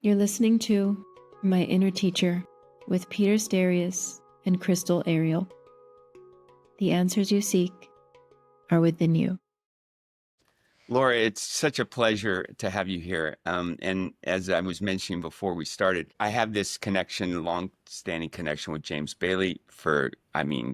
You're listening to My Inner Teacher with Peter Starius and Crystal Ariel. The answers you seek are within you. Laura, it's such a pleasure to have you here. And as I was mentioning before we started, I have this connection, long-standing connection with James Bailey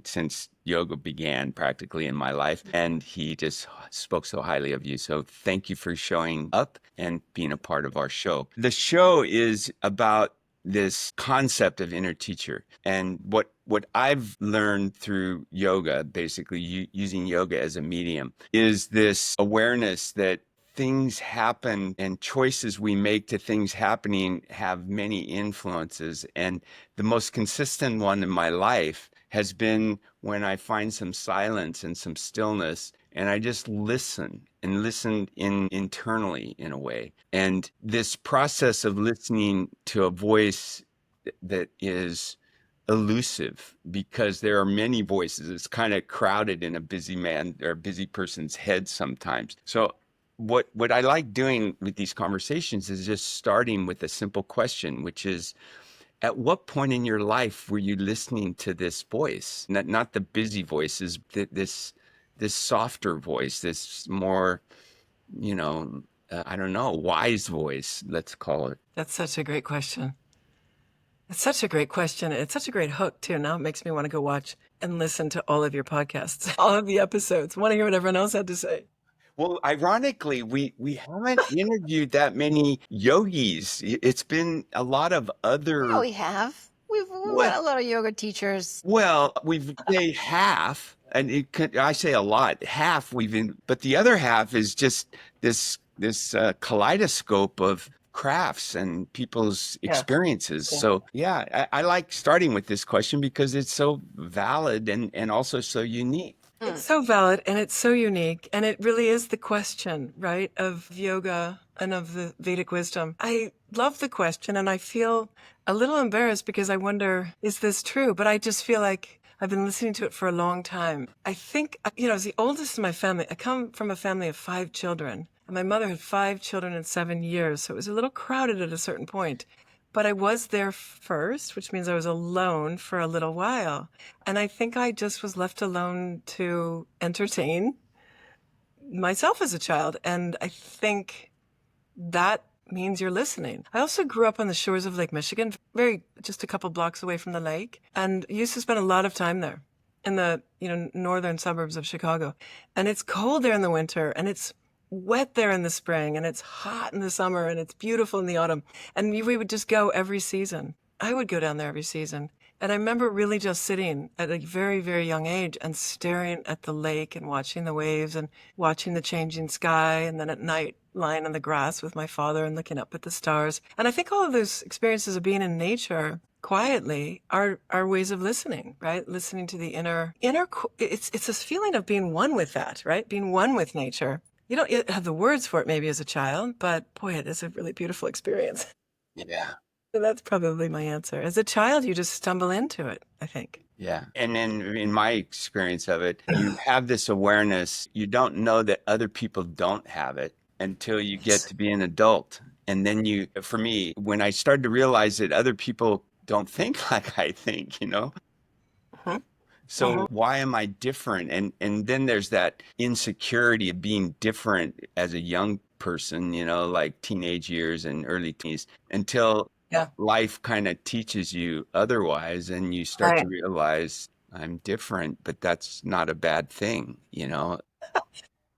since yoga began practically in my life. And he just spoke so highly of you. So thank you for showing up and being a part of our show. The show is about this concept of inner teacher. And what I've learned through yoga, basically using yoga as a medium, is this awareness that things happen and choices we make to things happening have many influences. And the most consistent one in my life has been when I find some silence and some stillness and I just listen internally in a way. And this process of listening to a voice that is elusive, because there are many voices. It's kind of crowded in a busy man or a busy person's head sometimes. So what I like doing with these conversations is just starting with a simple question, which is, at what point in your life were you listening to this voice? Not the busy voices, this softer voice, this more, I don't know, wise voice, let's call it. That's such a great question. It's such a great question. It's such a great hook, too. Now it makes me want to go watch and listen to all of your podcasts, all of the episodes. I want to hear what everyone else had to say. Well, ironically, we haven't interviewed that many yogis. It's been a lot of other. Yeah, we have. We've got a lot of yoga teachers. Well, we've say half, and I say a lot. Half but the other half is just this kaleidoscope of crafts and people's experiences. Yeah. So yeah, I like starting with this question because it's so valid and also so unique. It's so valid and it's so unique, and it really is the question, right, of yoga and of the Vedic wisdom. I love the question, and I feel a little embarrassed because I wonder, is this true? But I just feel like I've been listening to it for a long time. I think, as the oldest in my family, I come from a family of 5 children, and my mother had 5 children in 7 years, so it was a little crowded at a certain point. But I was there first, which means I was alone for a little while. And I think I just was left alone to entertain myself as a child. And I think that means you're listening. I also grew up on the shores of Lake Michigan, just a couple blocks away from the lake, and used to spend a lot of time there in the northern suburbs of Chicago. And it's cold there in the winter, and it's wet there in the spring, and it's hot in the summer, and it's beautiful in the autumn. And we would just go every season. I would go down there every season. And I remember really just sitting at a very, very young age and staring at the lake and watching the waves and watching the changing sky. And then at night, lying on the grass with my father and looking up at the stars. And I think all of those experiences of being in nature quietly are ways of listening, right? Listening to the inner, it's this feeling of being one with that, right? Being one with nature. You don't have the words for it maybe as a child, but boy, it is a really beautiful experience. Yeah. So that's probably my answer. As a child, you just stumble into it, I think. Yeah. And then in my experience of it, you have this awareness. You don't know that other people don't have it until you get to be an adult. And then for me, when I started to realize that other people don't think like I think, Uh-huh. So why am I different? And then there's that insecurity of being different as a young person, like teenage years and early teens, until life kind of teaches you otherwise, and you start to realize I'm different, but that's not a bad thing,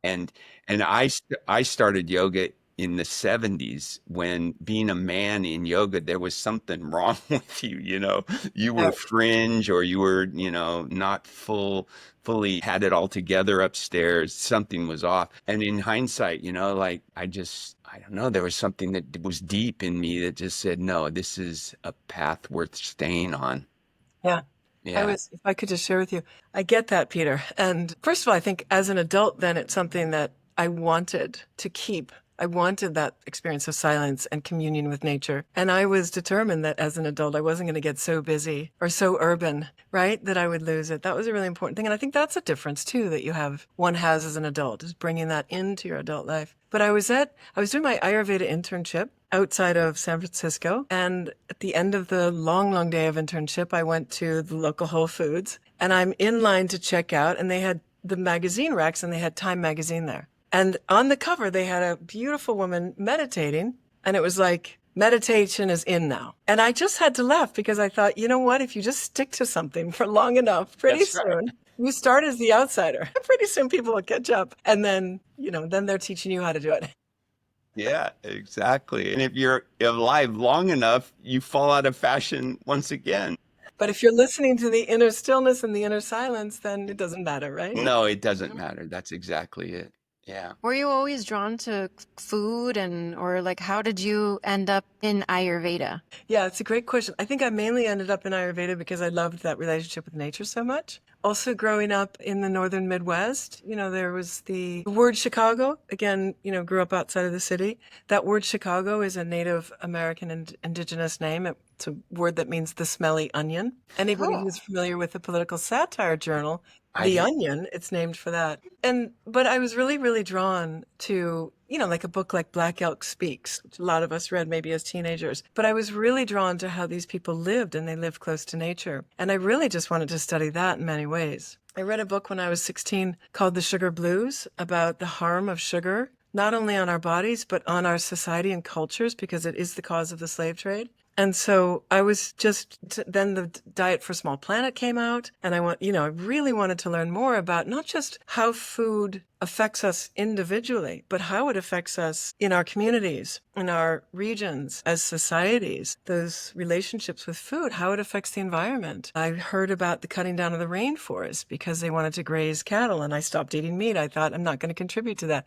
And I started yoga in the 70s, when being a man in yoga, there was something wrong with you, you were fringe, or you were, not fully had it all together upstairs. Something was off. And in hindsight, I don't know, there was something that was deep in me that just said, no, this is a path worth staying on. Yeah. If I could just share with you, I get that, Peter. And first of all, I think as an adult, then it's something that I wanted to keep I wanted that experience of silence and communion with nature. And I was determined that as an adult, I wasn't going to get so busy or so urban, right, that I would lose it. That was a really important thing. And I think that's a difference too that one has as an adult, is bringing that into your adult life. But I was doing my Ayurveda internship outside of San Francisco. And at the end of the long, long day of internship, I went to the local Whole Foods and I'm in line to check out, and they had the magazine racks and they had Time magazine there. And on the cover, they had a beautiful woman meditating, and it was like, meditation is in now. And I just had to laugh because I thought, you know what? If you just stick to something for long enough, pretty soon, you start as the outsider. Pretty soon people will catch up. And then, then they're teaching you how to do it. Yeah, exactly. And if you're alive long enough, you fall out of fashion once again. But if you're listening to the inner stillness and the inner silence, then it doesn't matter, right? No, it doesn't matter. That's exactly it. Yeah. Were you always drawn to food or like how did you end up in Ayurveda? Yeah, it's a great question. I think I mainly ended up in Ayurveda because I loved that relationship with nature so much. Also growing up in the northern Midwest, there was the word Chicago. Again, grew up outside of the city. That word Chicago is a Native American and indigenous name. It's a word that means the smelly onion. Anybody who's familiar with the political satire journal, The Onion, it's named for that. But I was really, really drawn to, like a book like Black Elk Speaks, which a lot of us read maybe as teenagers. But I was really drawn to how these people lived, and they lived close to nature. And I really just wanted to study that in many ways. I read a book when I was 16 called The Sugar Blues about the harm of sugar, not only on our bodies, but on our society and cultures, because it is the cause of the slave trade. And so I was then the Diet for Small Planet came out, and I really wanted to learn more about not just how food affects us individually, but how it affects us in our communities, in our regions, as societies, those relationships with food, how it affects the environment. I heard about the cutting down of the rainforest because they wanted to graze cattle, and I stopped eating meat. I thought, I'm not going to contribute to that.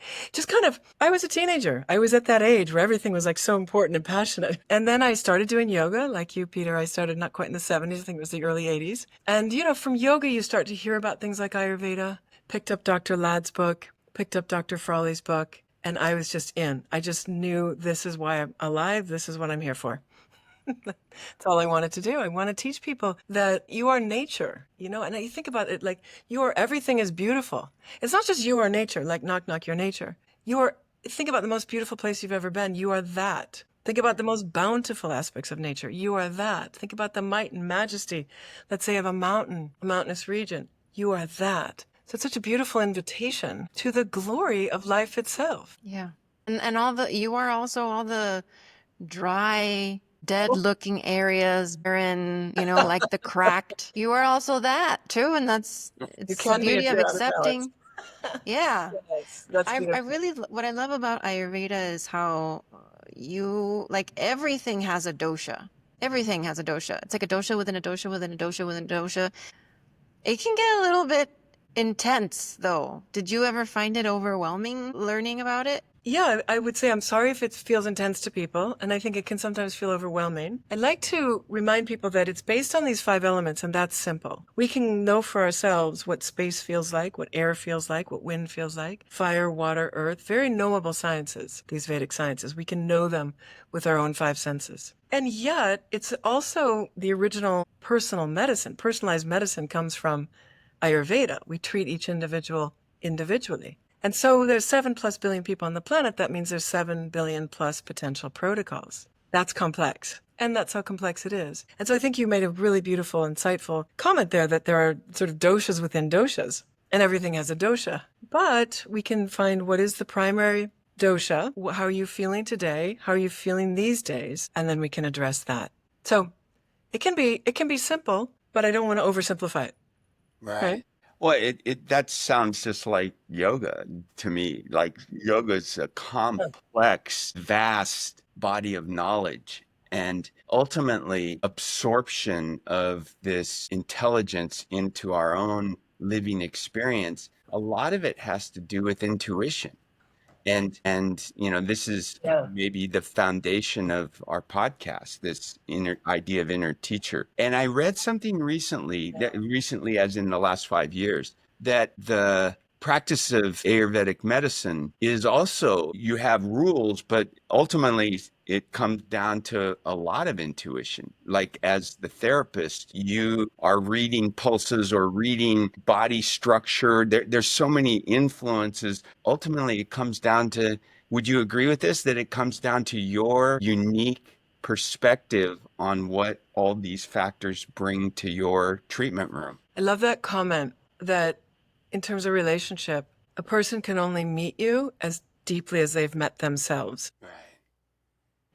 I was a teenager. I was at that age where everything was like so important and passionate. And then I started doing yoga, like you, Peter. I started not quite in the 70s. I think it was the early 80s. And, from yoga, you start to hear about things like Ayurveda. Picked up Dr. Ladd's book, picked up Dr. Frawley's book, and I was just in. I just knew this is why I'm alive. This is what I'm here for. That's all I wanted to do. I want to teach people that you are nature, and you think about it like everything is beautiful. It's not just you are nature, like knock, knock, your nature. Think about the most beautiful place you've ever been. You are that. Think about the most bountiful aspects of nature. You are that. Think about the might and majesty, let's say, of a mountainous region. You are that. So it's such a beautiful invitation to the glory of life itself. Yeah. And you are also all the dry, dead looking areas are in, like the cracked. You are also that too. And it's the beauty of accepting. Yeah. Yes, that's what I love about Ayurveda is how everything has a dosha. Everything has a dosha. It's like a dosha within a dosha within a dosha within a dosha. It can get a little bit intense, though. Did you ever find it overwhelming learning about it? Yeah, I would say I'm sorry if it feels intense to people, and I think it can sometimes feel overwhelming. I like to remind people that it's based on these 5 elements, and that's simple. We can know for ourselves what space feels like, what air feels like, what wind feels like, fire, water, earth, very knowable sciences, these Vedic sciences. We can know them with our own 5 senses. And yet, it's also the original personal medicine. Personalized medicine comes from Ayurveda. We treat each individual individually. And so there's 7+ billion people on the planet. That means there's 7 billion+ potential protocols. That's complex. And that's how complex it is. And so I think you made a really beautiful, insightful comment there that there are sort of doshas within doshas, and everything has a dosha. But we can find what is the primary dosha, how are you feeling today, how are you feeling these days, and then we can address that. So it can be simple, but I don't want to oversimplify it. Right. Well, that sounds just like yoga to me. Like yoga is a complex, vast body of knowledge, and ultimately absorption of this intelligence into our own living experience. A lot of it has to do with intuition. And this is maybe the foundation of our podcast, this idea of inner teacher. And I read something recently, as in the last 5 years, that the practice of Ayurvedic medicine is also, you have rules, but ultimately it comes down to a lot of intuition. Like as the therapist, you are reading pulses or reading body structure. There's so many influences. Ultimately, it comes down to, would you agree with this, that it comes down to your unique perspective on what all these factors bring to your treatment room? I love that comment that in terms of relationship, a person can only meet you as deeply as they've met themselves. Right.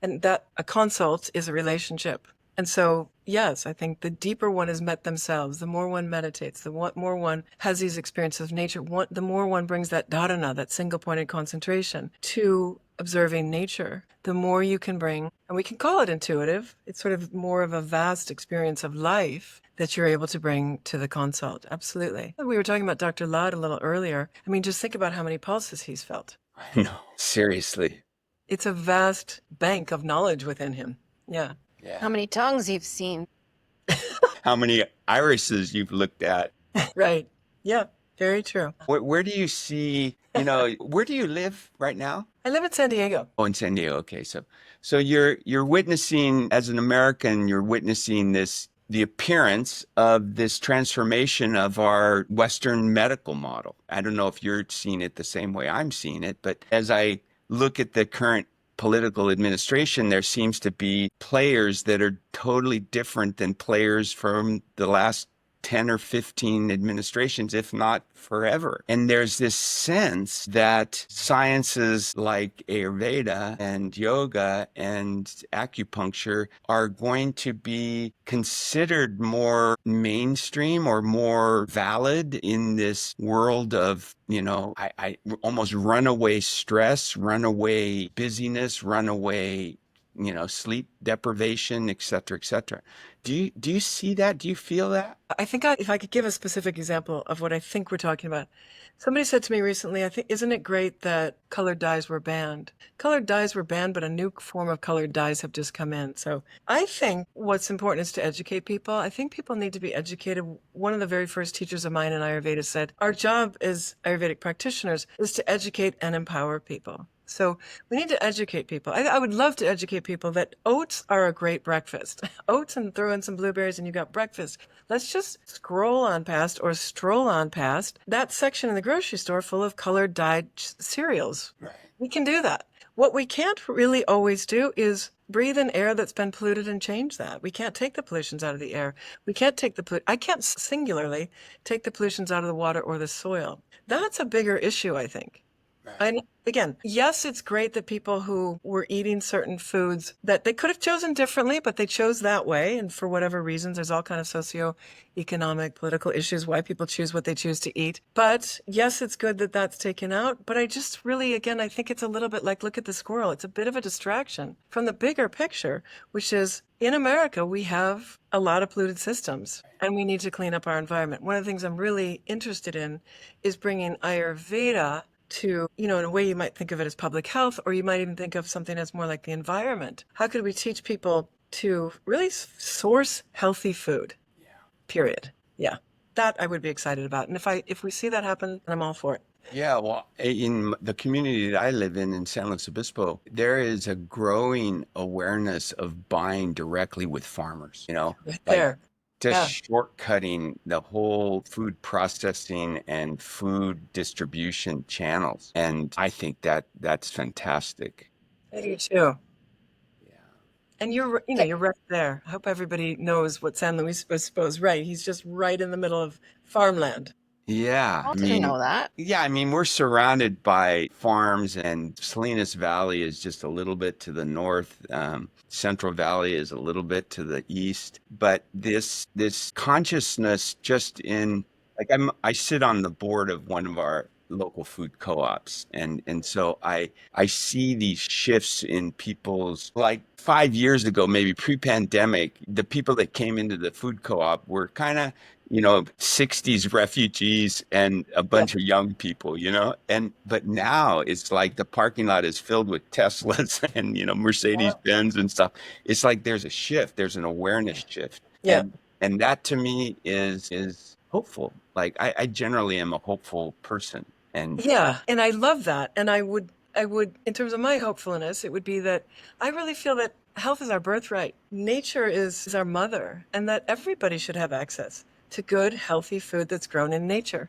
And that a consult is a relationship. And so, yes, I think the deeper one has met themselves, the more one meditates, the more one has these experiences of nature, the more one brings that dharana, that single pointed concentration, to observing nature, the more you can bring, and we can call it intuitive. It's sort of more of a vast experience of life that you're able to bring to the consult. Absolutely. We were talking about Dr. Lad a little earlier. I mean, just think about how many pulses he's felt. No, seriously. It's a vast bank of knowledge within him. Yeah. Yeah. How many tongues you've seen? How many irises you've looked at? Right. Yeah. Very true. Where do you see, where do you live right now? I live in San Diego. Oh, in San Diego. Okay. So you're witnessing, as an American, you're witnessing the appearance of this transformation of our Western medical model. I don't know if you're seeing it the same way I'm seeing it, but as I look at the current political administration, there seems to be players that are totally different than players from the last 10 or 15 administrations, if not forever. And there's this sense that sciences like Ayurveda and yoga and acupuncture are going to be considered more mainstream or more valid in this world of, I almost runaway stress, runaway busyness, runaway sleep deprivation, et cetera, et cetera. Do you see that? Do you feel that? I think if I could give a specific example of what I think we're talking about. Somebody said to me recently, isn't it great that colored dyes were banned? Colored dyes were banned, but a new form of colored dyes have just come in. So I think what's important is to educate people. I think people need to be educated. One of the very first teachers of mine in Ayurveda said, our job as Ayurvedic practitioners is to educate and empower people. So we need to educate people. I would love to educate people that oats are a great breakfast. Oats and throw in some blueberries and you got breakfast. Let's just scroll on past or stroll on past that section in the grocery store full of colored dyed cereals. Right. We can do that. What we can't really always do is breathe in air that's been polluted and change that. We can't take the pollutions out of the air. We can't take I can't singularly take the pollutions out of the water or the soil. That's a bigger issue, I think. Right. And again, yes, it's great that people who were eating certain foods that they could have chosen differently, but they chose that way. And for whatever reasons, there's all kind of socioeconomic, political issues why people choose what they choose to eat. But yes, it's good that that's taken out. But I just really, again, I think it's a little bit like, look at the squirrel. It's a bit of a distraction from the bigger picture, which is in America, we have a lot of polluted systems and we need to clean up our environment. One of the things I'm really interested in is bringing Ayurveda to, in a way you might think of it as public health, or you might even think of something as more like the environment. How could we teach people to really source healthy food? Yeah. Period. Yeah. That I would be excited about. And if we see that happen, I'm all for it. Yeah, well, in the community that I live in San Luis Obispo, there is a growing awareness of buying directly with farmers, Right there. Just shortcutting the whole food processing and food distribution channels. And I think that's fantastic. I do too. Yeah. And you're right there. I hope everybody knows what San Luis Obispo is right. He's just right in the middle of farmland. Yeah. I didn't know that. Yeah, we're surrounded by farms, and Salinas Valley is just a little bit to the north. Central Valley is a little bit to the east. But this consciousness just I sit on the board of one of our local food co-ops. And so I see these shifts in people's, like 5 years ago, maybe pre-pandemic, the people that came into the food co-op were kind of, 60s refugees and a bunch of young people, but now it's like the parking lot is filled with Teslas and, Mercedes Benz and stuff. It's like there's a shift, there's an awareness shift. Yeah. And that to me is hopeful. Like I generally am a hopeful person. And Yeah, and I love that. And I would, in terms of my hopefulness, it would be that I really feel that health is our birthright. Nature is our mother, and that everybody should have access to good, healthy food that's grown in nature.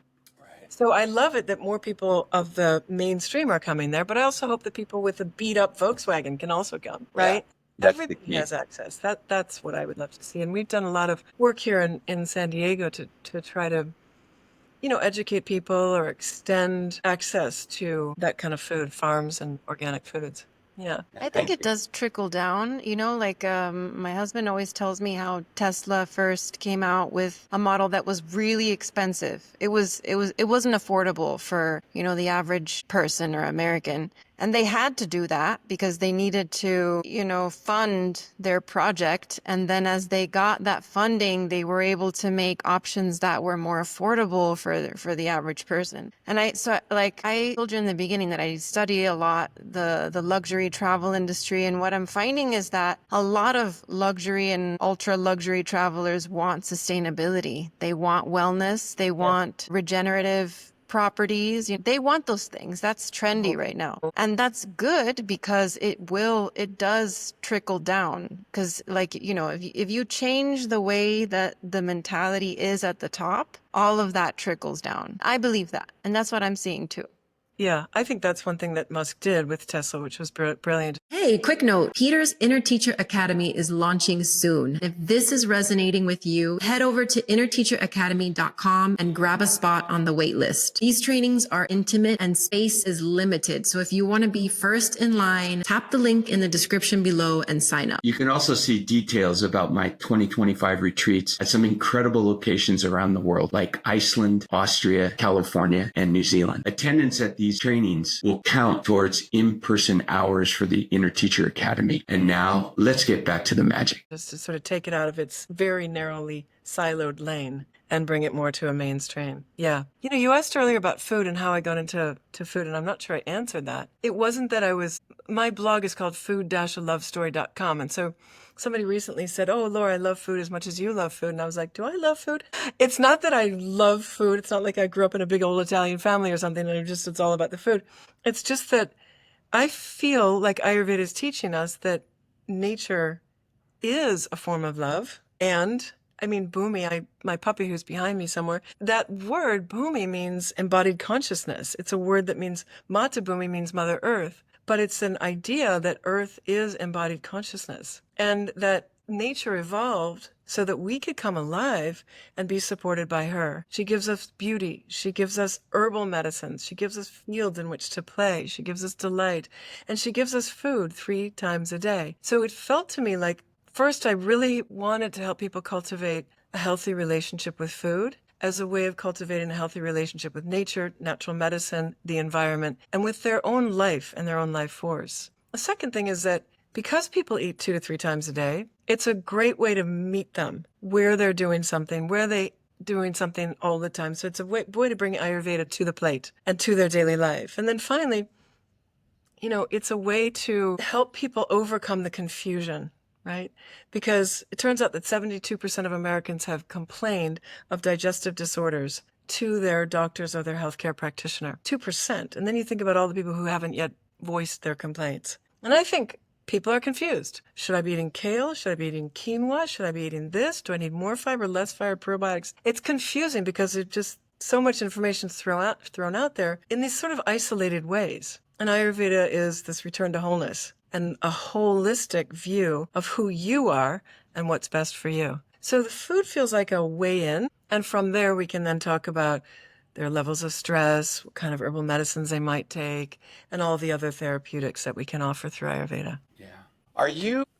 So I love it that more people of the mainstream are coming there, but I also hope that people with a beat up Volkswagen can also come, right? that's the Everybody key. has access. That's what I would love to see. And we've done a lot of work here in San Diego to try to, educate people or extend access to that kind of food, farms and organic foods. Yeah. I think Thank it you. does trickle down, like my husband always tells me how Tesla first came out with a model that was really expensive. It wasn't affordable for, the average person or American. And they had to do that because they needed to, fund their project. And then as they got that funding, they were able to make options that were more affordable for the average person. And I told you in the beginning that I study a lot the luxury travel industry. And what I'm finding is that a lot of luxury and ultra luxury travelers want sustainability. They want wellness. They want regenerative properties. They want those things. That's trendy right now. And that's good because it does trickle down. Because if you change the way that the mentality is at the top, all of that trickles down. I believe that. And that's what I'm seeing too. Yeah, I think that's one thing that Musk did with Tesla, which was brilliant. Hey, quick note. Peter's Inner Teacher Academy is launching soon. If this is resonating with you, head over to innerteacheracademy.com and grab a spot on the waitlist. These trainings are intimate and space is limited. So if you want to be first in line, tap the link in the description below and sign up. You can also see details about my 2025 retreats at some incredible locations around the world, like Iceland, Austria, California, and New Zealand. Attendance at these trainings will count towards in-person hours for the Inner Teacher Academy. And now let's get back to the magic. Just to sort of take it out of its very narrowly siloed lane and bring it more to a mainstream. Yeah. You asked earlier about food and how I got into food, and I'm not sure I answered that. It wasn't that my blog is called food-alovestory.com. And so somebody recently said, "Oh, Laura, I love food as much as you love food." And I was like, do I love food? It's not that I love food. It's not like I grew up in a big old Italian family or something and it's all about the food. It's just that I feel like Ayurveda is teaching us that nature is a form of love. And I mean, Bhumi, my puppy who's behind me somewhere, that word Bhumi means embodied consciousness. It's a word that means Mata Bhumi means Mother Earth, but it's an idea that Earth is embodied consciousness and that nature evolved so that we could come alive and be supported by her. She gives us beauty. She gives us herbal medicines. She gives us fields in which to play. She gives us delight. And she gives us food 3 times a day. So it felt to me like, first, I really wanted to help people cultivate a healthy relationship with food as a way of cultivating a healthy relationship with nature, natural medicine, the environment, and with their own life and their own life force. The second thing is that because people eat 2 to 3 times a day, it's a great way to meet them where they're doing something, where they doing something all the time. So it's a way to bring Ayurveda to the plate and to their daily life. And then finally, it's a way to help people overcome the confusion, right? Because it turns out that 72% of Americans have complained of digestive disorders to their doctors or their healthcare practitioner. 2%. And then you think about all the people who haven't yet voiced their complaints. And I think people are confused. Should I be eating kale? Should I be eating quinoa? Should I be eating this? Do I need more fiber, less fiber, probiotics? It's confusing because it's just so much information thrown out there in these sort of isolated ways. And Ayurveda is this return to wholeness and a holistic view of who you are and what's best for you. So the food feels like a way in. And from there, we can then talk about their levels of stress, what kind of herbal medicines they might take, and all the other therapeutics that we can offer through Ayurveda. Yeah.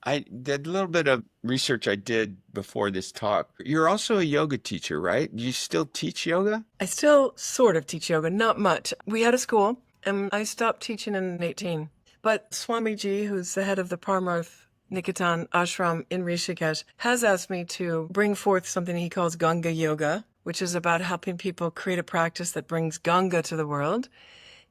I did a little bit of research I did before this talk. You're also a yoga teacher, right? Do you still teach yoga? I still sort of teach yoga, not much. We had a school, and I stopped teaching in 2018. But Swamiji, who's the head of the Parmarth Niketan ashram in Rishikesh, has asked me to bring forth something he calls Ganga Yoga, which is about helping people create a practice that brings Ganga to the world.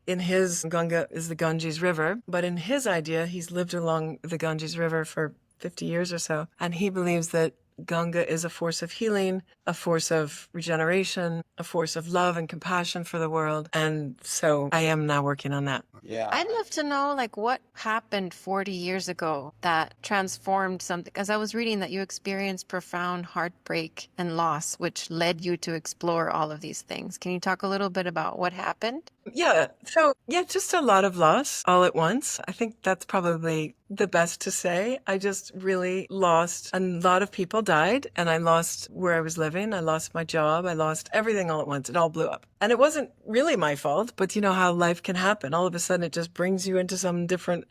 In his, Ganga is the Ganges River, but in his idea, he's lived along the Ganges River for 50 years or so, and he believes that Ganga is a force of healing, a force of regeneration, a force of love and compassion for the world. And so I am now working on that. Yeah. I'd love to know, like, what happened 40 years ago that transformed something. Because I was reading that you experienced profound heartbreak and loss, which led you to explore all of these things. Can you talk a little bit about what happened? Yeah. So, yeah, just a lot of loss all at once. I think that's probably the best to say. I just really lost a lot of people died, and I lost where I was living. I lost my job. I lost everything all at once. It all blew up. And it wasn't really my fault, but you know how life can happen. All of a sudden it just brings you into some different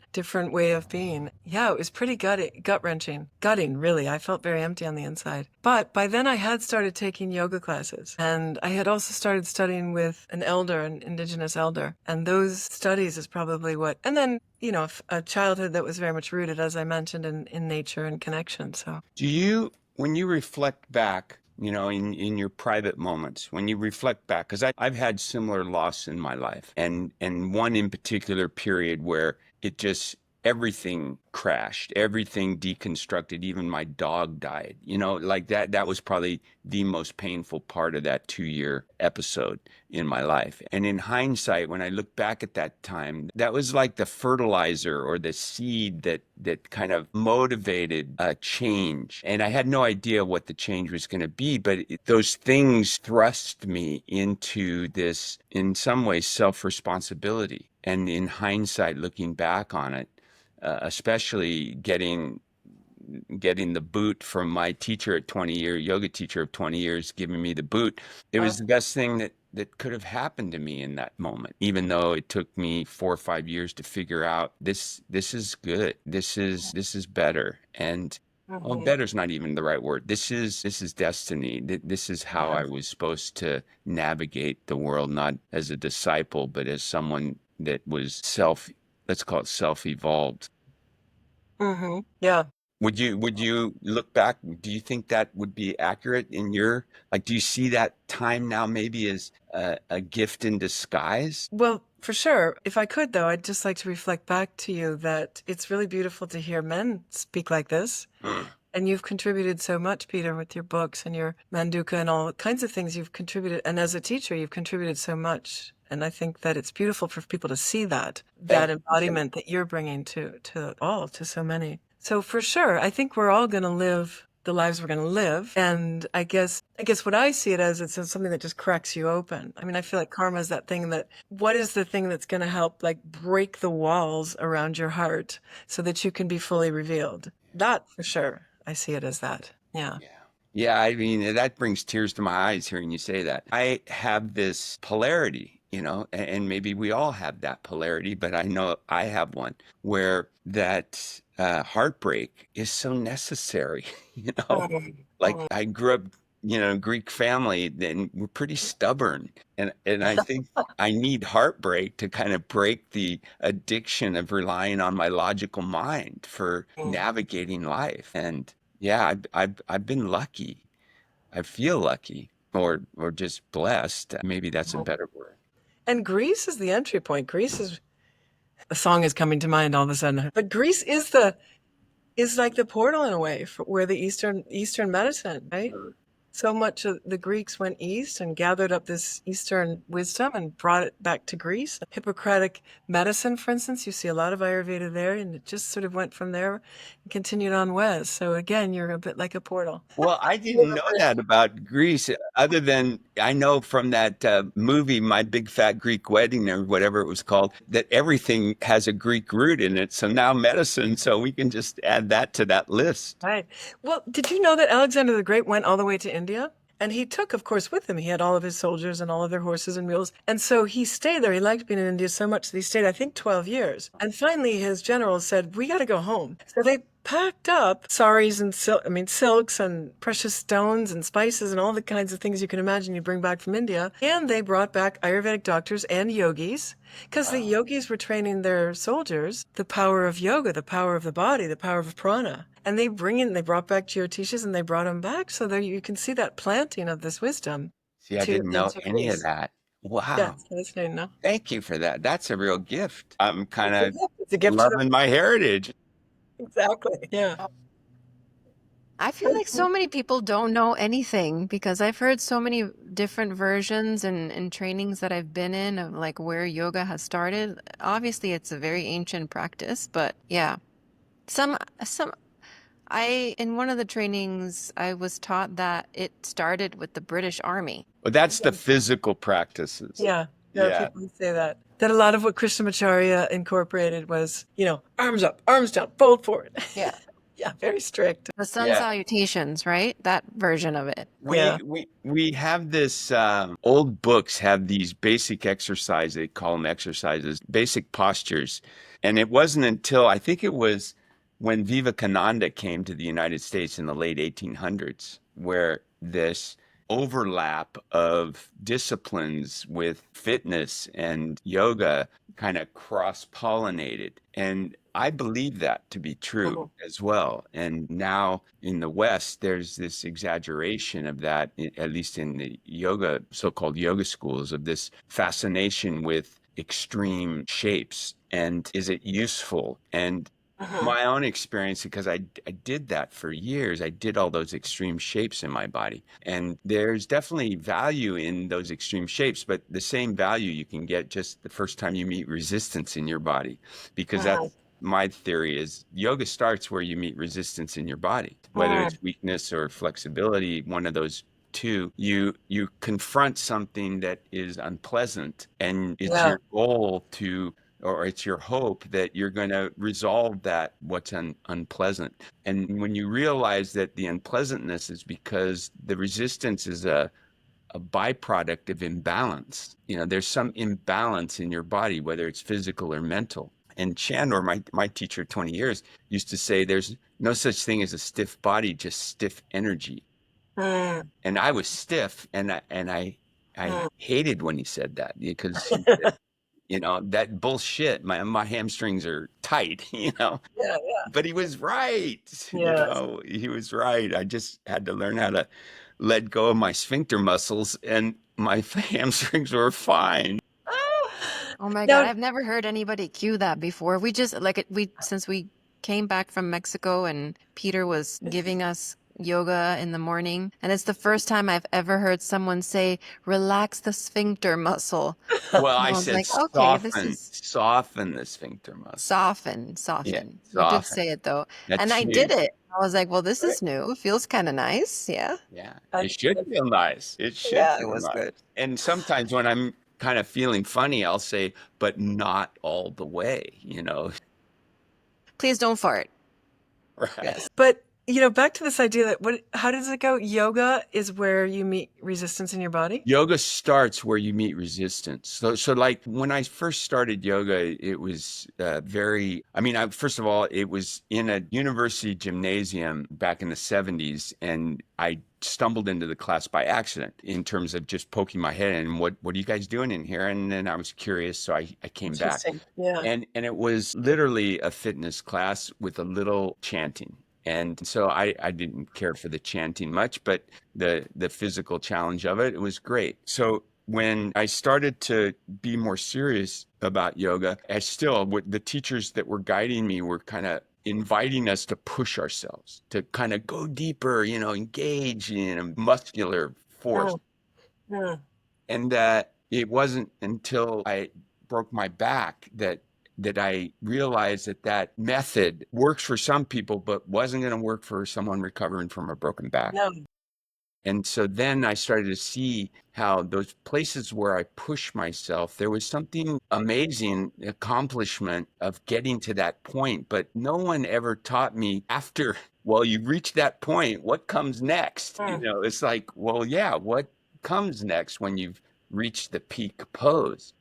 way of being. Yeah, it was pretty gut-wrenching. Gutting, really. I felt very empty on the inside. But by then I had started taking yoga classes, and I had also started studying with an elder, an indigenous elder. And those studies is probably what, and then, you know, a childhood that was very much rooted, as I mentioned, in nature and connection. So Do you, when you reflect back, you know, in your private moments, when you reflect back, because I've had similar loss in my life, and one in particular period where it just everything crashed, everything deconstructed, even my dog died, you know, like that was probably the most painful part of that 2-year episode in my life. And in hindsight, when I look back at that time, that was like the fertilizer or the seed that kind of motivated a change. And I had no idea what the change was going to be, but those things thrust me into this, in some ways, self-responsibility. And in hindsight, looking back on it, especially getting the boot from my teacher at 20 years, yoga teacher of 20 years, giving me the boot. It was the best thing that could have happened to me in that moment, even though it took me 4 or 5 years to figure out this is good. This is better. And well, better's not even the right word. This is destiny. This is how I was supposed to navigate the world, not as a disciple, but as someone that was let's call it self-evolved. yeah. Would you look back? Do you think that would be accurate in your, like, do you see that time now maybe as a gift in disguise? Well, for sure. If I could, though, I'd just like to reflect back to you that it's really beautiful to hear men speak like this. And you've contributed so much, Peter, with your books and your Manduka and all kinds of things you've contributed. And as a teacher, you've contributed so much. And I think that it's beautiful for people to see that embodiment that you're bringing to so many. So for sure, I think we're all going to live the lives we're going to live. And I guess what I see it as, it's something that just cracks you open. I mean, I feel like karma is that thing what is the thing that's going to help, like, break the walls around your heart so that you can be fully revealed? That for sure. I see it as that. Yeah. Yeah, I mean, that brings tears to my eyes hearing you say that. I have this polarity, you know, and maybe we all have that polarity, but I know I have one where that heartbreak is so necessary, you know. Like, I grew up, you know, Greek family, and we're pretty stubborn. And I think I need heartbreak to kind of break the addiction of relying on my logical mind for navigating life. And yeah, I've been lucky. I feel lucky, or just blessed. Maybe that's a better word. And Greece is the entry point. A song is coming to mind all of a sudden. But Greece is like the portal in a way for where the Eastern medicine, right? So much of the Greeks went east and gathered up this Eastern wisdom and brought it back to Greece. Hippocratic medicine, for instance, you see a lot of Ayurveda there, and it just sort of went from there and continued on west. So again, you're a bit like a portal. Well, I didn't know that about Greece, other than I know from that movie, My Big Fat Greek Wedding, or whatever it was called, that everything has a Greek root in it. So now medicine, so we can just add that to that list. Right. Well, did you know that Alexander the Great went all the way to India? And he took, of course, with him, he had all of his soldiers and all of their horses and mules. And so he stayed there. He liked being in India so much that he stayed, I think, 12 years. And finally, his generals said, we got to go home. So they packed up saris and silks and precious stones and spices and all the kinds of things you can imagine you bring back from India. And they brought back Ayurvedic doctors and yogis, because the yogis were training their soldiers the power of yoga, the power of the body, the power of prana. And they brought back Jyotishes, and they brought them back. So there you can see that planting of this wisdom. See, I didn't know any of that. Wow. Yeah, that's nice, no? Thank you for that. That's a real gift. I'm kind of It's a gift loving my heritage. Exactly. Yeah. I feel like so many people don't know anything because I've heard so many different versions and trainings that I've been in of like where yoga has started. Obviously, it's a very ancient practice, but yeah. Some I in one of the trainings I was taught that it started with the British Army. But that's the physical practices. Yeah, there are Yeah. people who say that. That a lot of what Krishnamacharya incorporated was, arms up, arms down, fold forward. Yeah. Yeah, very strict. The sun Yeah. salutations, right? That version of it. Yeah. We have this old books have these basic exercises, they call them exercises, basic postures. And it wasn't until I think it was when Vivekananda came to the United States in the late 1800s where this overlap of disciplines with fitness and yoga kind of cross-pollinated. And I believe that to be true as well. And now in the West, there's this exaggeration of that, at least in the yoga, so-called yoga schools, of this fascination with extreme shapes. And is it useful? And my own experience, because I did that for years. I did all those extreme shapes in my body. And there's definitely value in those extreme shapes, but the same value you can get just the first time you meet resistance in your body. Because that's my theory is yoga starts where you meet resistance in your body, whether it's weakness or flexibility, one of those two. You confront something that is unpleasant, and it's your goal to or it's your hope that you're going to resolve that what's unpleasant. And when you realize that the unpleasantness is because the resistance is a byproduct of imbalance, there's some imbalance in your body, whether it's physical or mental. And Chandor, my teacher 20 years, used to say there's no such thing as a stiff body, just stiff energy. And I was stiff, and I hated when he said that because he said, that bullshit. My hamstrings are tight, Yeah, yeah. But he was right. He was right. I just had to learn how to let go of my sphincter muscles, and my hamstrings were fine. Oh my Now- God, I've never heard anybody cue that before. We just since we came back from Mexico and Peter was giving us yoga in the morning, and it's the first time I've ever heard someone say, relax the sphincter muscle. Well, And I was said like, okay, this is soften the sphincter muscle. soften. Yeah, You did soften. say it though. That's And I huge. did it. I was like, well, this is new. It feels kind of nice. Yeah. Yeah, it should feel nice. It should Yeah, it feel was nice. good. And sometimes when I'm kind of feeling funny, I'll say, but not all the way, Please don't fart. Right. Yes. But, back to this idea that how does it go? Yoga is where you meet resistance in your body? Yoga starts where you meet resistance. So like when I first started yoga, it was first of all, it was in a university gymnasium back in the 70s, and I stumbled into the class by accident in terms of just poking my head in, what are you guys doing in here? And then I was curious, so I came back. Yeah. And it was literally a fitness class with a little chanting. And so I didn't care for the chanting much, but the physical challenge of it was great. So when I started to be more serious about yoga, the teachers that were guiding me were kind of inviting us to push ourselves, to kind of go deeper, engage in a muscular force. And it wasn't until I broke my back that I realized that method works for some people, but wasn't going to work for someone recovering from a broken back. No. And so then I started to see how those places where I push myself, there was something amazing accomplishment of getting to that point. But no one ever taught me after, well, you reach that point, what comes next? It's like, well, yeah, what comes next when you've reached the peak pose?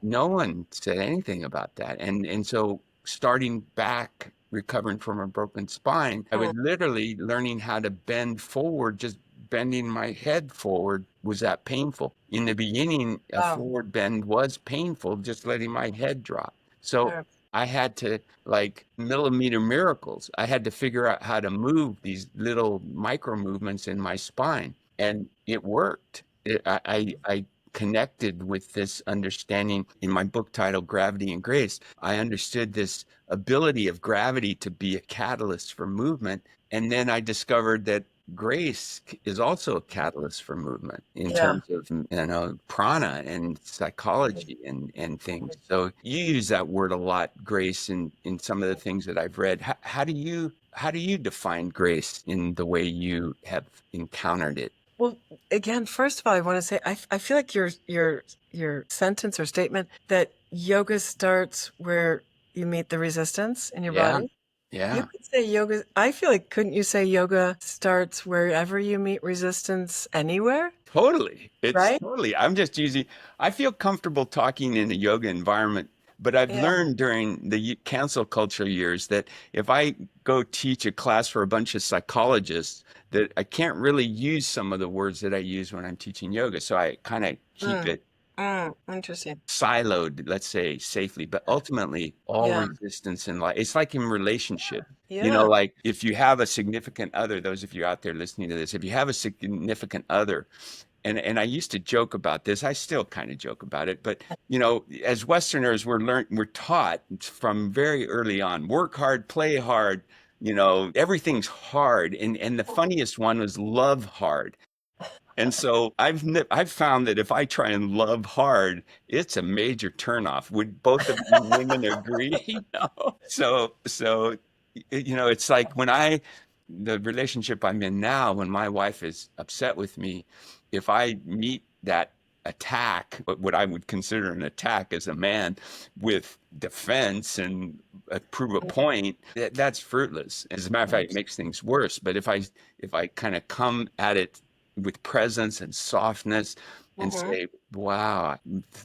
No one said anything about that. And so starting back, recovering from a broken spine, I was literally learning how to bend forward. Just bending my head forward was that painful. In the beginning, a forward bend was painful, just letting my head drop. So I had to, like millimeter miracles, I had to figure out how to move these little micro movements in my spine. And it worked. I connected with this understanding in my book titled Gravity and Grace. I understood this ability of gravity to be a catalyst for movement, And then I discovered that grace is also a catalyst for movement in Yeah. terms of, prana and psychology and things. So you use that word a lot, grace, in some of the things that I've read. How do you define grace in the way you have encountered it? Well, again, first of all, I want to say I feel like your sentence or statement that yoga starts where you meet the resistance in your Yeah. body. You Yeah. could say yoga. I feel like, couldn't you say yoga starts wherever you meet resistance anywhere? Totally. It's Right? totally. I feel comfortable talking in a yoga environment, but I've Yeah. learned during the cancel culture years that if I go teach a class for a bunch of psychologists, that I can't really use some of the words that I use when I'm teaching yoga. So I kind of keep Mm, it interesting. siloed, let's say, safely. But ultimately, all Yeah. resistance in life, it's like in relationship. Yeah. Like if you have a significant other, those of you out there listening to this, if you have a significant other, and I used to joke about this. I still kind of joke about it, but as Westerners, we're taught from very early on, work hard, play hard. Everything's hard, and the funniest one was love hard. And so I've found that if I try and love hard, it's a major turnoff. Would both of you women agree? No. So it's like the relationship I'm in now, when my wife is upset with me, if I meet that attack, what I would consider an attack as a man, with defense and prove a point, that's fruitless. As a matter of fact, it makes things worse. But if I kind of come at it with presence and softness and Mhm. say, wow,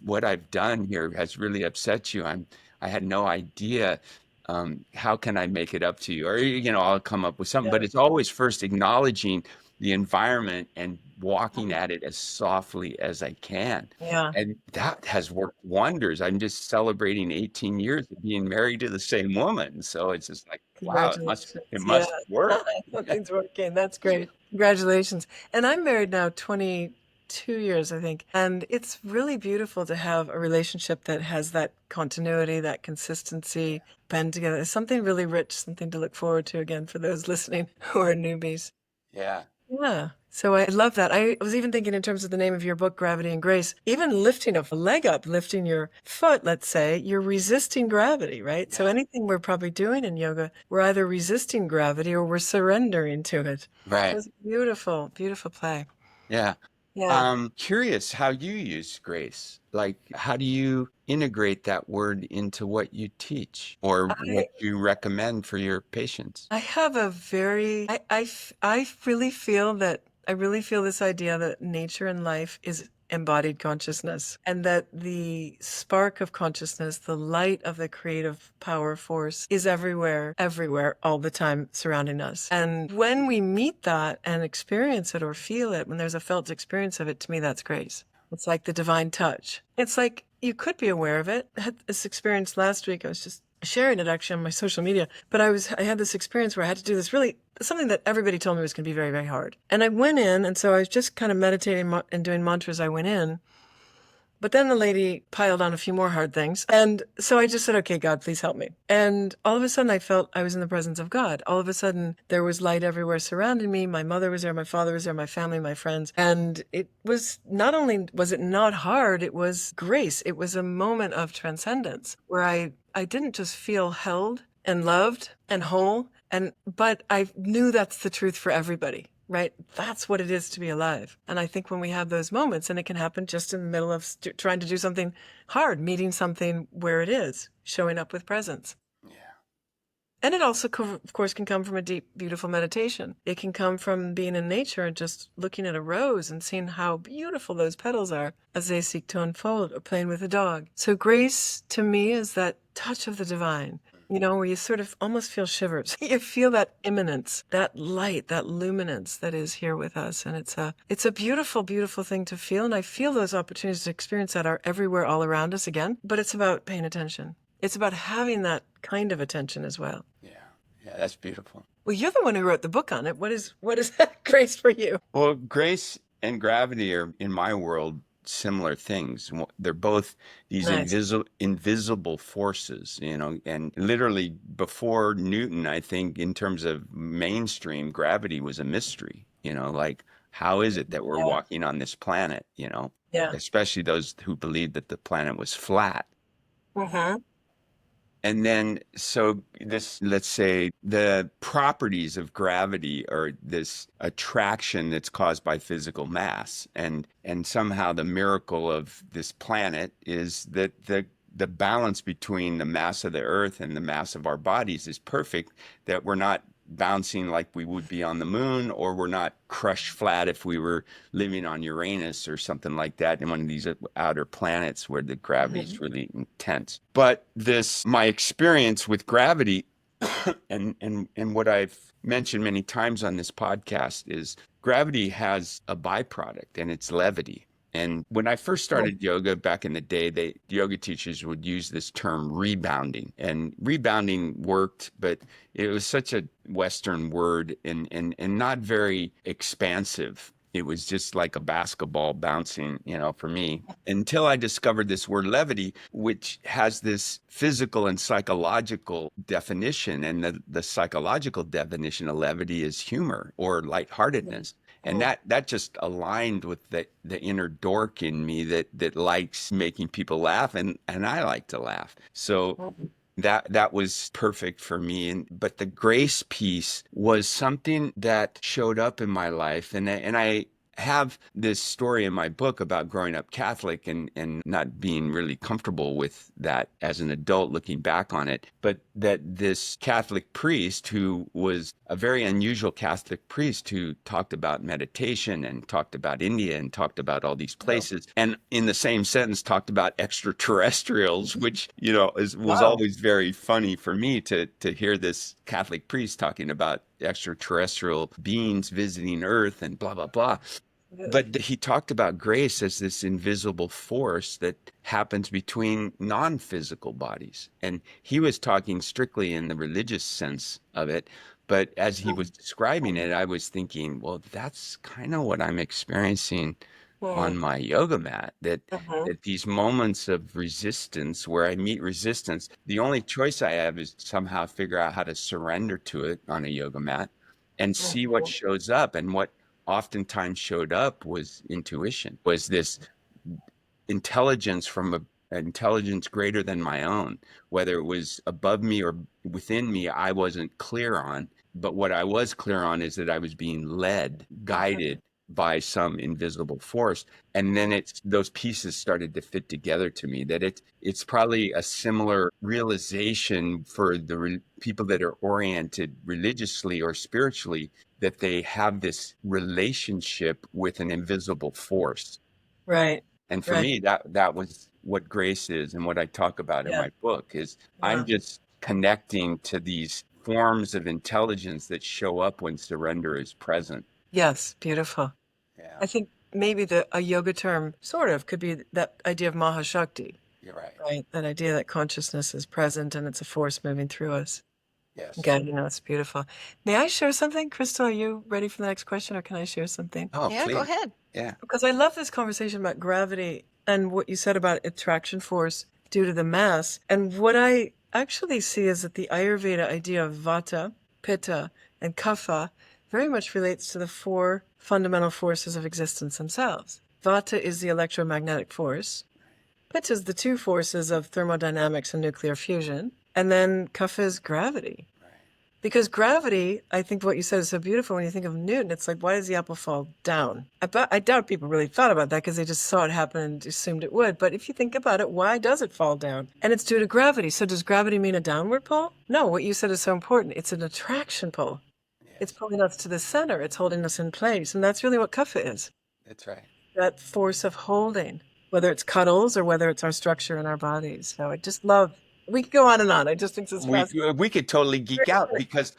what I've done here has really upset you. I had no idea. How can I make it up to you? Or, I'll come up with something, but it's always first acknowledging the environment and walking at it as softly as I can. Yeah. And that has worked wonders. I'm just celebrating 18 years of being married to the same woman. So it's just like, wow, Congratulations. it Yeah. must work. Something's working. That's great. Congratulations. And I'm married now 22 years, I think. And it's really beautiful to have a relationship that has that continuity, that consistency, bend together. It's something really rich, something to look forward to again for those listening who are newbies. Yeah. Yeah. So I love that. I was even thinking in terms of the name of your book, Gravity and Grace, even lifting a leg up, lifting your foot, let's say, you're resisting gravity, right? So anything we're probably doing in yoga, we're either resisting gravity or we're surrendering to it. Right. It was beautiful, beautiful play. Yeah. Yeah. I'm curious how you use grace. Like, how do you integrate that word into what you teach or what you recommend for your patients? I have a very, I really feel that, I really feel this idea that nature and life is embodied consciousness and that the spark of consciousness, the light of the creative power force is everywhere, everywhere, all the time surrounding us. And when we meet that and experience it or feel it, when there's a felt experience of it, to me, that's grace. It's like the divine touch. It's like you could be aware of it. I had this experience last week. I was just sharing it actually on my social media, but I had this experience where I had to do this really, something that everybody told me was going to be very, very hard. And I went in, and so I was just kind of meditating and doing mantras. I went in, but then the lady piled on a few more hard things. And so I just said, okay, God, please help me. And all of a sudden I felt I was in the presence of God. All of a sudden there was light everywhere surrounding me. My mother was there, my father was there, my family, my friends. And it was, not only was it not hard, it was grace. It was a moment of transcendence where I didn't just feel held and loved and whole, but I knew that's the truth for everybody. Right? That's what it is to be alive. And I think when we have those moments, and it can happen just in the middle of trying to do something hard, meeting something where it is, showing up with presence. Yeah. And it also, of course, can come from a deep, beautiful meditation. It can come from being in nature and just looking at a rose and seeing how beautiful those petals are as they seek to unfold, or playing with a dog. So grace, to me, is that touch of the divine. Where you sort of almost feel shivers. You feel that immanence, that light, that luminance that is here with us. And it's a beautiful, beautiful thing to feel. And I feel those opportunities to experience that are everywhere, all around us again. But it's about paying attention. It's about having that kind of attention as well. Yeah. Yeah, that's beautiful. Well, you're the one who wrote the book on it. What is that grace for you? Well, grace and gravity are, in my world, similar things. They're both these Nice. invisible forces, you know, and literally before Newton, I think in terms of mainstream, gravity was a mystery, you know, like how is it that we're Yeah. walking on this planet, you know, Yeah. especially those who believed that the planet was flat. Mm-hmm. And then, so this, let's say the properties of gravity are this attraction that's caused by physical mass. And somehow the miracle of this planet is that the balance between the mass of the earth and the mass of our bodies is perfect, that we're not bouncing like we would be on the moon, or we're not crushed flat if we were living on Uranus or something like that, in one of these outer planets where the gravity is really intense. But this, my experience with gravity and what I've mentioned many times on this podcast is gravity has a byproduct, and it's levity. And when I first started yoga back in the day, the yoga teachers would use this term rebounding. And rebounding worked, but it was such a Western word and not very expansive. It was just like a basketball bouncing, you know, for me, until I discovered this word levity, which has this physical and psychological definition. And the psychological definition of levity is humor or lightheartedness. And that just aligned with the inner dork in me that likes making people laugh, and I like to laugh. So that was perfect for me. But the grace piece was something that showed up in my life, and I have this story in my book about growing up Catholic and not being really comfortable with that as an adult looking back on it, but that this Catholic priest, who was a very unusual Catholic priest, who talked about meditation and talked about India and talked about all these places, and in the same sentence talked about extraterrestrials, which, you know, was always very funny for me to hear this Catholic priest talking about extraterrestrial beings visiting Earth and blah, blah, blah. But he talked about grace as this invisible force that happens between non-physical bodies. And he was talking strictly in the religious sense of it. But as he was describing it, I was thinking, well, that's kind of what I'm experiencing on my yoga mat, that these moments of resistance where I meet resistance, the only choice I have is somehow figure out how to surrender to it on a yoga mat and see what shows up. And what oftentimes showed up was intuition, was this intelligence from an intelligence greater than my own. Whether it was above me or within me, I wasn't clear on. But what I was clear on is that I was being led, guided by some invisible force. And then those pieces started to fit together to me, that it's probably a similar realization for the people that are oriented religiously or spiritually, that they have this relationship with an invisible force. Right. And for me, that was what grace is, and what I talk about in my book is I'm just connecting to these forms of intelligence that show up when surrender is present. Yes, beautiful. Yeah, I think maybe a yoga term sort of could be that idea of Mahashakti, you're right. right? That idea that consciousness is present and it's a force moving through us, Yes. guiding us. Beautiful. May I share something? Crystal, are you ready for the next question, or can I share something? Oh, Yeah, please. go ahead. Yeah. Because I love this conversation about gravity and what you said about attraction force due to the mass. And what I actually see is that the Ayurveda idea of Vata, Pitta, and Kapha very much relates to the four fundamental forces of existence themselves. Vata is the electromagnetic force. Pitta is the two forces of thermodynamics and nuclear fusion. And then Kapha is gravity. Because gravity, I think what you said is so beautiful. When you think of Newton, it's like, why does the apple fall down? I doubt people really thought about that because they just saw it happen and assumed it would. But if you think about it, why does it fall down? And it's due to gravity. So does gravity mean a downward pull? No, what you said is so important. It's an attraction pull. Yes. It's pulling us to the center. It's holding us in place. And that's really what kapha is. That's right. That force of holding, whether it's cuddles or whether it's our structure in our bodies. So I just love. We could go on and on. I just think this is fascinating. We could totally geek out because,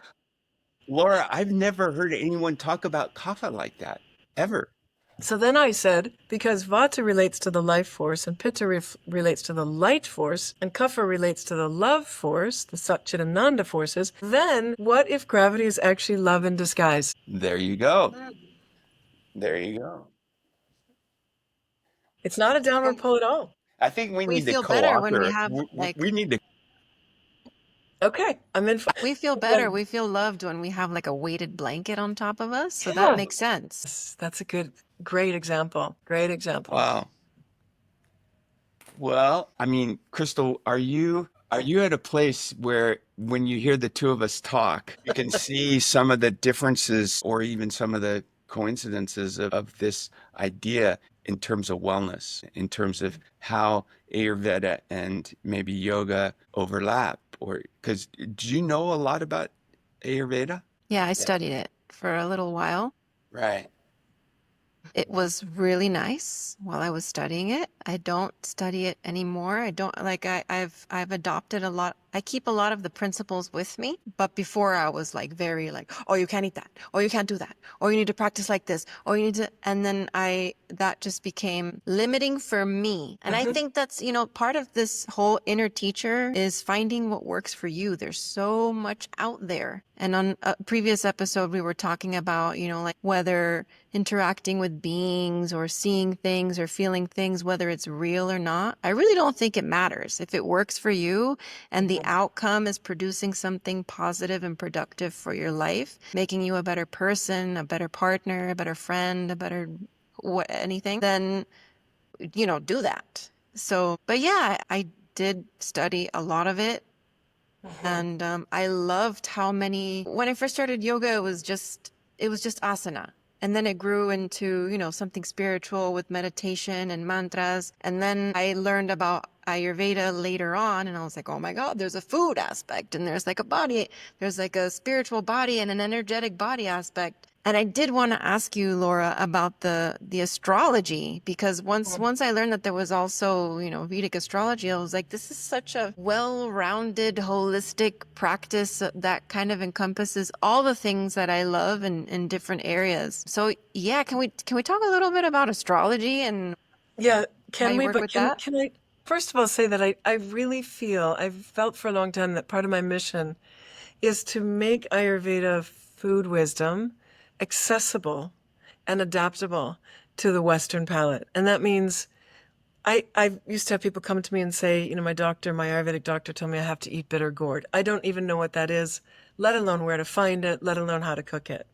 Laura, I've never heard anyone talk about kapha like that, ever. So then I said, because Vata relates to the life force and Pitta relates to the light force and Kapha relates to the love force, the Satchitananda forces, then what if gravity is actually love in disguise? There you go. There you go. It's not a downward pull at all. I think we We need to feel better when we co-author. have like We need to. Okay, I'm in. we feel better. We feel loved when we have like a weighted blanket on top of us. So that Yeah. makes sense. That's a great example. Great example. Wow. Well, I mean, Crystal, are you at a place where when you hear the two of us talk, you can see some of the differences or even some of the coincidences of this idea in terms of wellness, in terms of how Ayurveda and maybe yoga overlap? Or because do you know a lot about Ayurveda? Yeah, I studied it for a little while. Right. It was really nice while I was studying it. I don't study it anymore. I don't like I've adopted a lot. I keep a lot of the principles with me, but before I was like very like, oh, you can't eat that. Oh, you can't do that. Oh, you need to practice like this. Oh, you need to, and then that just became limiting for me. And I think that's, part of this whole inner teacher is finding what works for you. There's so much out there. And on a previous episode, we were talking about, like whether interacting with beings or seeing things or feeling things, whether it's real or not. I really don't think it matters. If it works for you and the outcome is producing something positive and productive for your life, making you a better person, a better partner, a better friend, a better anything, then, do that. So, but yeah, I did study a lot of it. And I loved how when I first started yoga, it was just asana. And then it grew into, something spiritual with meditation and mantras. And then I learned about Ayurveda later on. And I was like, oh my God, there's a food aspect and there's like there's like a spiritual body and an energetic body aspect. And I did want to ask you, Laura, about the astrology, because once I learned that there was also, Vedic astrology, I was like, this is such a well-rounded, holistic practice that kind of encompasses all the things that I love in different areas. So yeah, can we talk a little bit about astrology and Yeah, how can you we? work But with can that? can I first of all say that I really feel I've felt for a long time that part of my mission is to make Ayurveda food wisdom accessible and adaptable to the Western palate. And that means I used to have people come to me and say, my Ayurvedic doctor told me I have to eat bitter gourd. I don't even know what that is, let alone where to find it, let alone how to cook it,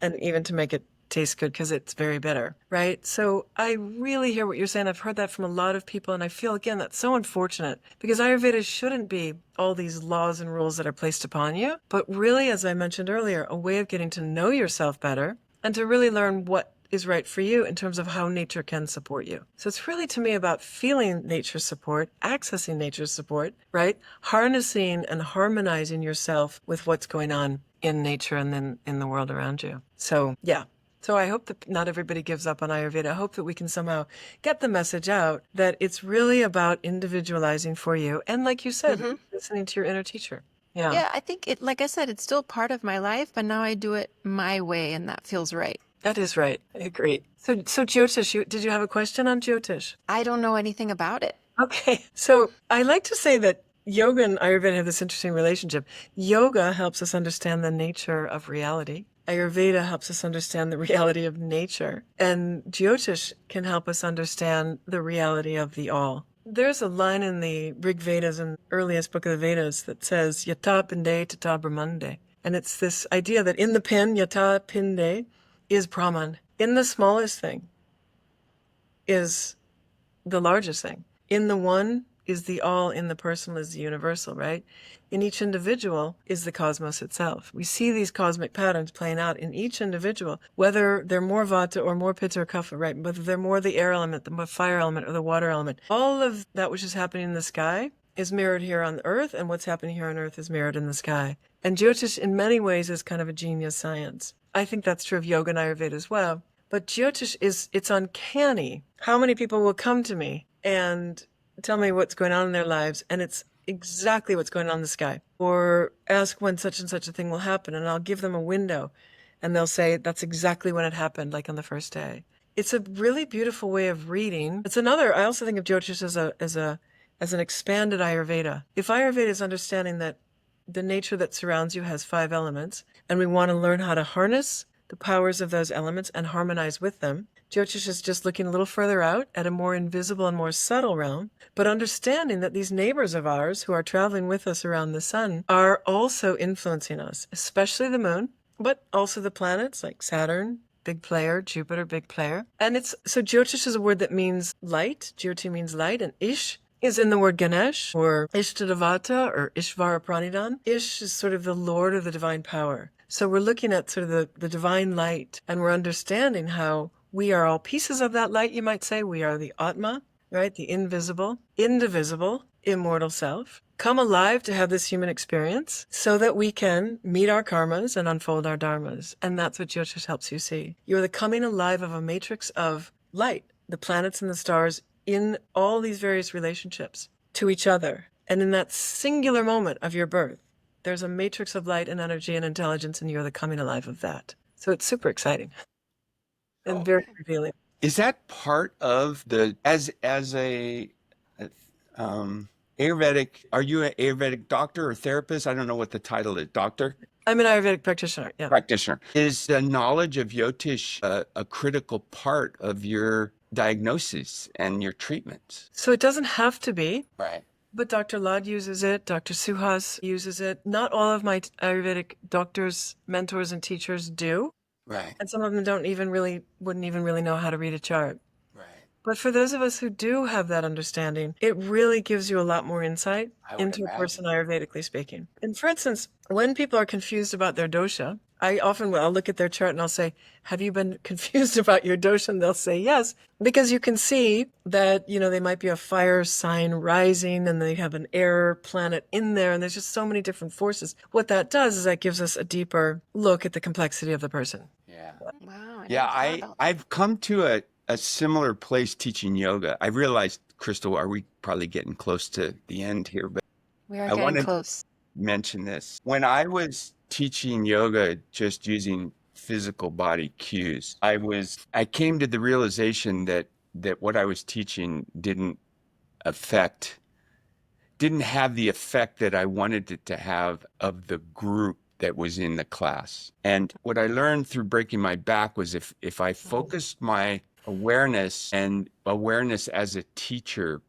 and even to make it taste good because it's very bitter, right? So I really hear what you're saying. I've heard that from a lot of people, and I feel, again, that's so unfortunate because Ayurveda shouldn't be all these laws and rules that are placed upon you, but really, as I mentioned earlier, a way of getting to know yourself better and to really learn what is right for you in terms of how nature can support you. So it's really, to me, about feeling nature's support, accessing nature's support, right? Harnessing and harmonizing yourself with what's going on in nature and then in the world around you. So, yeah. So I hope that not everybody gives up on Ayurveda. I hope that we can somehow get the message out that it's really about individualizing for you. And like you said, listening to your inner teacher. Yeah. Yeah, I think like I said, it's still part of my life, but now I do it my way and that feels right. That is right. I agree. So Jyotish, did you have a question on Jyotish? I don't know anything about it. Okay. So I like to say that yoga and Ayurveda have this interesting relationship. Yoga helps us understand the nature of reality. Ayurveda helps us understand the reality of nature. And Jyotish can help us understand the reality of the all. There's a line in the Rig Vedas, in the earliest book of the Vedas, that says, Yata Pinde Tata Brahmande. And it's this idea that in the pin, Yata Pinde, is Brahman. In the smallest thing is the largest thing. In the one is the all, in the personal is the universal, right? In each individual is the cosmos itself. We see these cosmic patterns playing out in each individual, whether they're more vata or more pitta or kapha, right? Whether they're more the air element, the fire element, or the water element. All of that which is happening in the sky is mirrored here on the earth, and what's happening here on earth is mirrored in the sky. And Jyotish, in many ways, is kind of a genius science. I think that's true of yoga and Ayurveda as well. But Jyotish it's uncanny how many people will come to me and tell me what's going on in their lives, and it's exactly what's going on in the sky. Or ask when such and such a thing will happen, and I'll give them a window, and they'll say, that's exactly when it happened, like on the first day. It's a really beautiful way of reading. I also think of Jyotish as an expanded Ayurveda. If Ayurveda is understanding that the nature that surrounds you has 5 elements, and we want to learn how to harness the powers of those elements and harmonize with them. Jyotish is just looking a little further out at a more invisible and more subtle realm, but understanding that these neighbors of ours who are traveling with us around the sun are also influencing us, especially the moon, but also the planets like Saturn, big player, Jupiter, big player. And so Jyotish is a word that means light. Jyoti means light, and Ish is in the word Ganesh or Ishtadevata or Ishvara Pranidan. Ish is sort of the Lord of the divine power. So we're looking at sort of the divine light, and we're understanding how we are all pieces of that light, you might say. We are the Atma, right? The invisible, indivisible, immortal self, come alive to have this human experience so that we can meet our karmas and unfold our dharmas. And that's what Jyotish helps you see. You're the coming alive of a matrix of light, the planets and the stars in all these various relationships to each other. And in that singular moment of your birth, there's a matrix of light and energy and intelligence, and you're the coming alive of that. So it's super exciting and very revealing. Is that part of the as a Ayurvedic? Are you an Ayurvedic doctor or therapist? I don't know what the title is. Doctor? I'm an Ayurvedic practitioner. Yeah. Practitioner. Is the knowledge of Jyotish a critical part of your diagnosis and your treatment? So it doesn't have to be. Right. But Dr. Lad uses it. Dr. Suhas uses it. Not all of my Ayurvedic doctors, mentors, and teachers do. Right. And some of them wouldn't even really know how to read a chart. Right. But for those of us who do have that understanding, it really gives you a lot more insight into a person, Ayurvedically speaking. And for instance, when people are confused about their dosha, I'll look at their chart and I'll say, have you been confused about your dosha? And they'll say yes, because you can see that, they might be a fire sign rising and they have an air planet in there. And there's just so many different forces. What that does is that gives us a deeper look at the complexity of the person. Yeah. Wow. I've come to a similar place teaching yoga. I realized, Crystal, are we probably getting close to the end here? But We are I getting close. mention this. When I was teaching yoga just using physical body cues, I came to the realization that what I was teaching didn't have the effect that I wanted it to have of the group that was in the class. And what I learned through breaking my back was if I focused my awareness as a teacher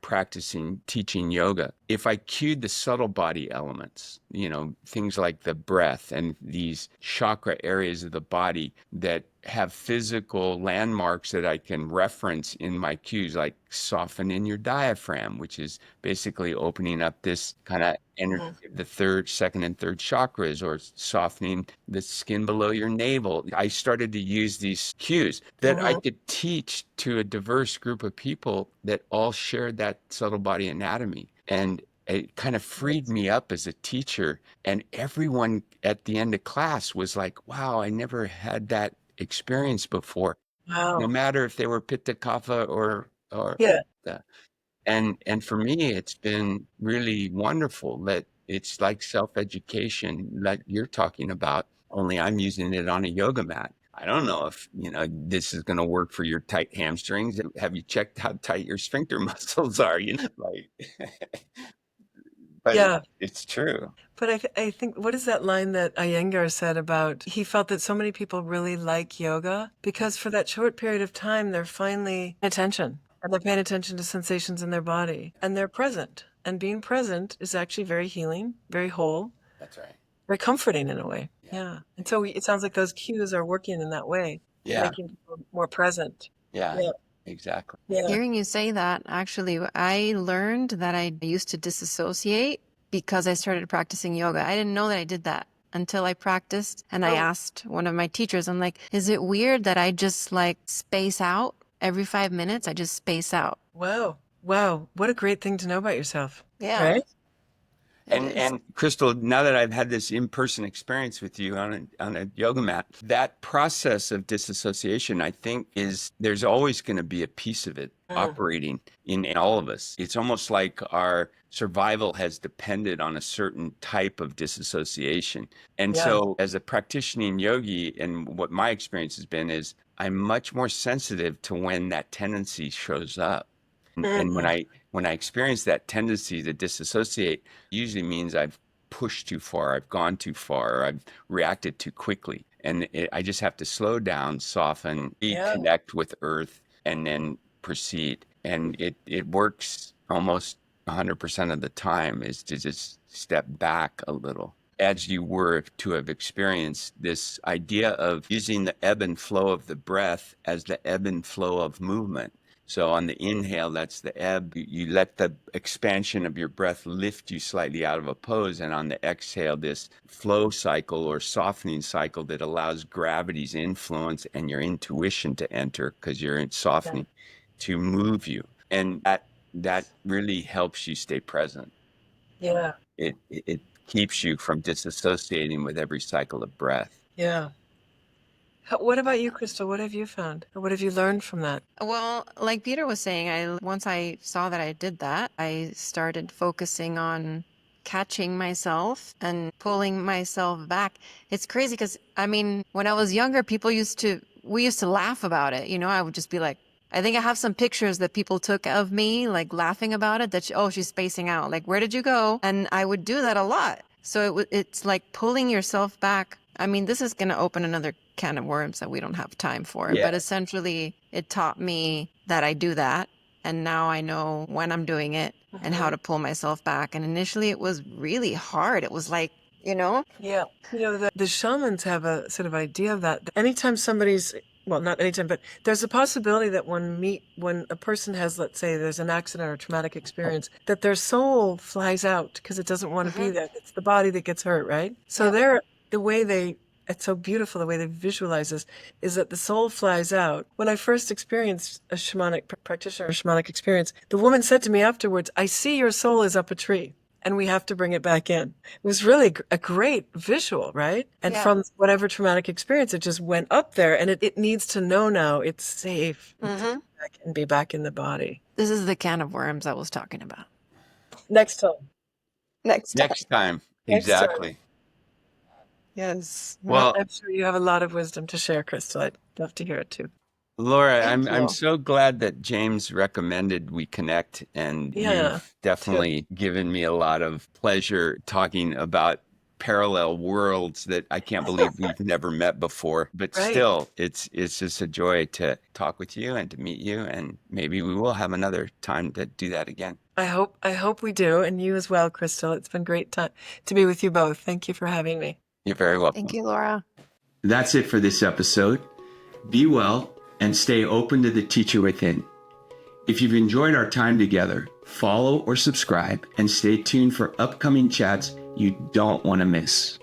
teaching yoga, if I cued the subtle body elements, things like the breath and these chakra areas of the body that have physical landmarks that I can reference in my cues, like softening your diaphragm, which is basically opening up this kind of energy of the second and third chakras, or softening the skin below your navel. I started to use these cues that I could teach to a diverse group of people that all shared that subtle body anatomy. And it kind of freed me up as a teacher. And everyone at the end of class was like, wow, I never had that experience before. Wow. No matter if they were Pitta Kapha or Yeah. and for me, it's been really wonderful that it's like self-education like you're talking about, only I'm using it on a yoga mat. I don't know if, this is going to work for your tight hamstrings. Have you checked how tight your sphincter muscles are? But Yeah. it's true. But I think, what is that line that Iyengar said about, he felt that so many people really like yoga because for that short period of time, they're finally paying attention. And they're paying attention to sensations in their body. And they're present. And being present is actually very healing, very whole. That's right. Very comforting in a way. Yeah. And so it sounds like those cues are working in that way. Yeah. Making people more present. Yeah. Yeah. Exactly. Yeah. Hearing you say that, actually, I learned that I used to disassociate because I started practicing yoga. I didn't know that I did that until I practiced. And I asked one of my teachers, I'm like, is it weird that I just space out every 5 minutes? I just space out. Wow. Wow. What a great thing to know about yourself. Yeah. Right? And Crystal, now that I've had this in-person experience with you on a yoga mat, that process of disassociation, I think, there's always going to be a piece of it operating in all of us. It's almost like our survival has depended on a certain type of disassociation. And so as a practicing yogi, and what my experience has been is I'm much more sensitive to when that tendency shows up. And when I experience that tendency to disassociate, usually means I've pushed too far, I've gone too far, or I've reacted too quickly. And I just have to slow down, soften, reconnect with earth, and then proceed. And it works almost 100% of the time, is to just step back a little. As you were to have experienced this idea of using the ebb and flow of the breath as the ebb and flow of movement. So on the inhale, that's the ebb. You let the expansion of your breath lift you slightly out of a pose. And on the exhale, this flow cycle or softening cycle that allows gravity's influence and your intuition to enter, because you're in softening, to move you. And that really helps you stay present. Yeah. It keeps you from disassociating with every cycle of breath. Yeah. What about you, Crystal? What have you found? Or what have you learned from that? Well, like Peter was saying, once I saw that I did that, I started focusing on catching myself and pulling myself back. It's crazy because, I mean, when I was younger, we used to laugh about it. You know, I would just be like, I think I have some pictures that people took of me, like laughing about it, that, she's spacing out. Like, where did you go? And I would do that a lot. So it's like pulling yourself back. I mean, this is going to open another can of worms that we don't have time for. Yeah. But essentially, it taught me that I do that. And now I know when I'm doing it and how to pull myself back. And initially, it was really hard. It was like, Yeah. The shamans have a sort of idea of that. Anytime well, not anytime, but there's a possibility that when a person has, let's say, there's an accident or traumatic experience, that their soul flies out because it doesn't want to be there. It's the body that gets hurt, right? So it's so beautiful the way they visualize this, is that the soul flies out. When I first experienced a shamanic practitioner, a shamanic experience, the woman said to me afterwards, I see your soul is up a tree and we have to bring it back in. It was really a great visual, right? And from whatever traumatic experience, it just went up there, and it needs to know now it's safe to be back in the body. this is the can of worms I was talking about. Next time. Next time. Exactly. Yes. Well, I'm sure you have a lot of wisdom to share, Crystal. I'd love to hear it too. Laura, Thank I'm you. so glad that James recommended we connect, and you've definitely given me a lot of pleasure talking about parallel worlds that I can't believe we've never met before. But still, it's just a joy to talk with you and to meet you, and maybe we will have another time to do that again. I hope we do, and you as well, Crystal. It's been great to be with you both. Thank you for having me. You're very welcome. Thank you, Laura. That's it for this episode. Be well and stay open to the teacher within. If you've enjoyed our time together, follow or subscribe and stay tuned for upcoming chats you don't want to miss.